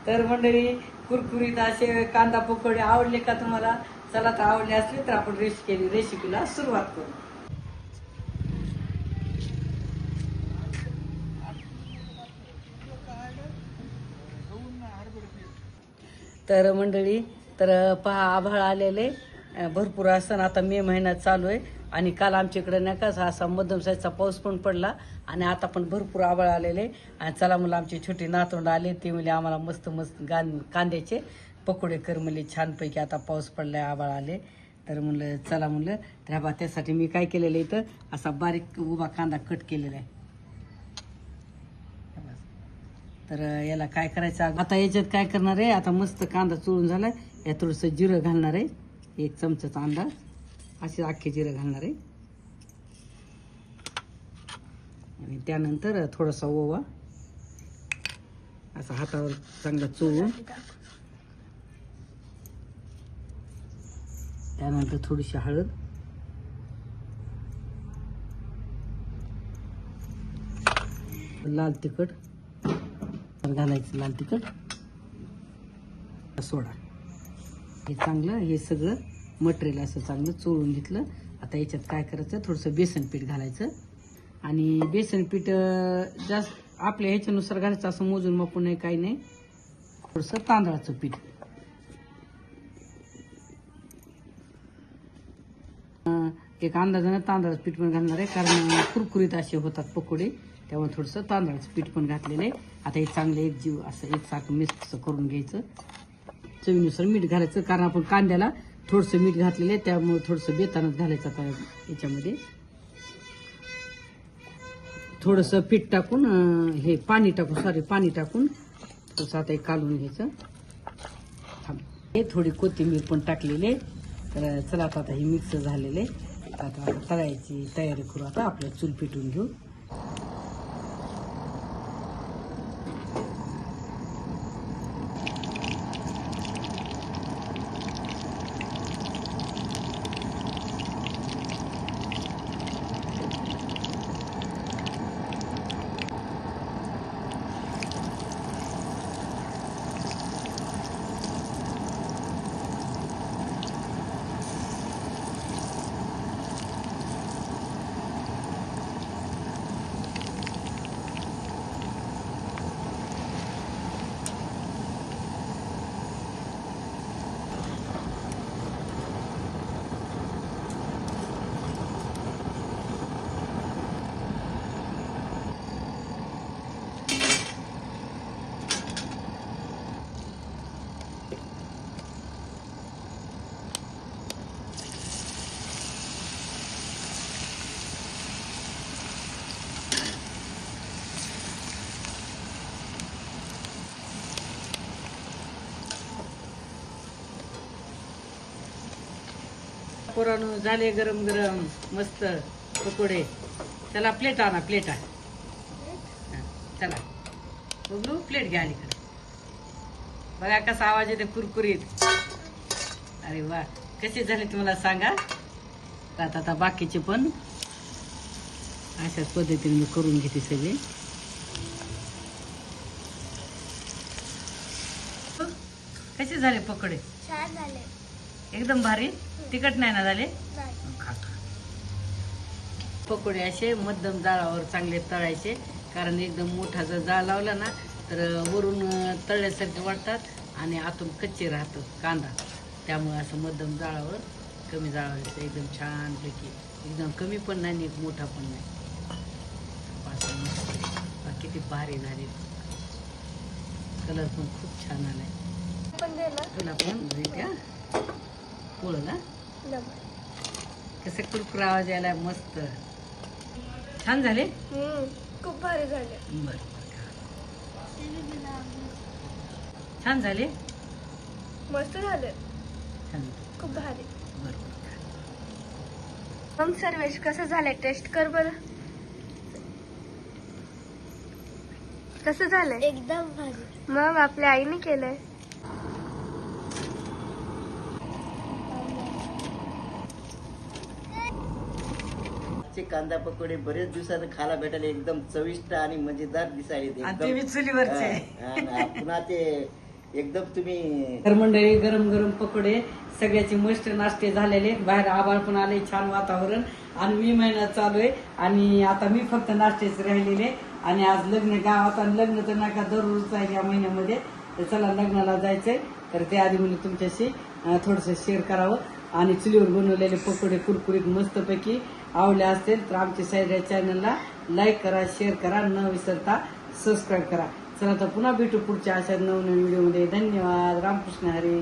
तर मंडळी कुरकुरीत असे कांदा पकोडे आवडले का तुम्हाला? चला तर आवडले असले तर आपण रेसिपीला सुरुवात करू. तर मंडळी तर पहा आभाळ आलेले भरपूर असताना आता मे महिन्यात चालू आहे आणि काल आमच्याकडे नाही का असा मध्यम साईजचा पाऊस पण पडला आणि आता पण भरपूर आभाळ आलेले. आणि चला मुलं आमची छोटी नातवंड आले ते म्हणजे आम्हाला मस्त मस्त कांद्याचे पकोडे कर म्हणले छानपैकी. आता पाऊस पडलाय आभाळ आले तर म्हणलं चला म्हणलं तर बा त्यासाठी मी काय केलेलं इथं असा बारीक उभा कांदा कट केलेला आहे. तर याला काय करायचं आता याच्यात काय करणार आहे आता मस्त कांदा चोळून झालाय यात थोडंसं जिरं घालणार आहे 1 चमचाचा अंदाज असे अख्खे जिरं घालणार आहे आणि त्यानंतर थोडासा ओवा असा हातावर चांगला चोळून त्यानंतर थोडीशी हळद लाल तिखट घालायचं लाल तिखट सोडा हे चांगलं हे सगळं मटेरियल असं चांगलं चोळून घेतलं. आता याच्यात काय करायचं थोडंसं बेसन पीठ घालायचं आणि बेसन पीठ जास्त आपल्या ह्याच्यानुसार घालायचं असं मोजून मापून नाही काही नाही. थोडंसं तांदळाचं पीठ एक अंदाजानं तांदळाचं पीठ पण घालणार आहे कारण कुरकुरीत असे होतात पकोडे त्यामुळे थोडंसं तांदळाचं पीठ पण घातलेलं आहे. आता हे चांगलं एक जीव असं एकसारखं मिक्स करून घ्यायचं. चवीनुसार मीठ घालायचं कारण आपण कांद्याला थोडंसं मीठ घातलेलं आहे त्यामुळे थोडंसं बेतानच घालायचं. आता याच्यामध्ये थोडंसं पीठ टाकून हे पाणी टाकून थोडंसं आता हे काढून घ्यायचं. हे थोडी कोथिंबीर पण टाकलेली तर चला आता हे मिक्स झालेले आता तळायची तयारी करू. आता आपलं चूल पेटवून घेऊ. पोरांनो झाले गरम गरम मस्त पकोडे. चला प्लेट आणा प्लेट आहे चला बघू प्लेट घ्या अलीकडे. बघा कसा आवाज येते कुरकुरीत. अरे वा कसे झाले तुम्हाला सांगा. आता बाकीचे पण अशाच पद्धतीने मी करून घेते सगळे. कसे झाले पकोडे? छान झाले एकदम भारी. तिखट नाही ना झाले? पकोडे असे मध्यम जाळावर चांगले तळायचे कारण एकदम मोठा जर जाळ लावला ना तर वरून तळल्यासारखे वाटतात आणि आतून कच्चे राहतं कांदा. त्यामुळे असं मध्यम जाळावर कमी जाळावर एकदम छानपैकी एकदम कमी पण नाही आणि मोठा पण नाही. किती भारी झाले. कलर पण खूप छान आलाय. तुला पण द्या पोळं ना कसं कुरकुर आवाज यायला मस्त. छान झाले खूप भारी झाले. बर छान झाले मस्त झाले छान खूप भारी. बरोबर. मग सर्वेश कसं झालंय टेस्ट कर बरं. कसं झालंय? एकदम भारी. मग आपल्या आईने केलंय. कांदा पकोडे बरेच दिवसात खायला भेटायला एकदम चविष्ट आणि मजेदार दिसायला चुलीवरचे पुन्हा ते एकदम तुम्ही तर मंडळी गरम गरम पकोडे सगळ्याचे मस्त नाश्ते झालेले, बाहेर आभाळ पण आले, छान वातावरण आणि मे महिना चालू आहे आणि आता मी फक्त नाश्तेच राहिलेले आणि आज लग्न गावात आणि लग्न तर नका दररोज आहे या महिन्यामध्ये. तर चला लग्नाला जायचंय तर ते आधी म्हणजे तुमच्याशी थोडंसं शेअर करावं. आणि चुलीवर बनवलेले पकोडे कुरकुरीत मस्तपैकी आवडले असतील तर आमच्या साईड चॅनलला लाईक करा, शेअर करा, न विसरता सबस्क्राईब करा. चला तर पुन्हा भेटू पुढच्या अशा नवनवीन व्हिडिओमध्ये. धन्यवाद. रामकृष्ण हरी.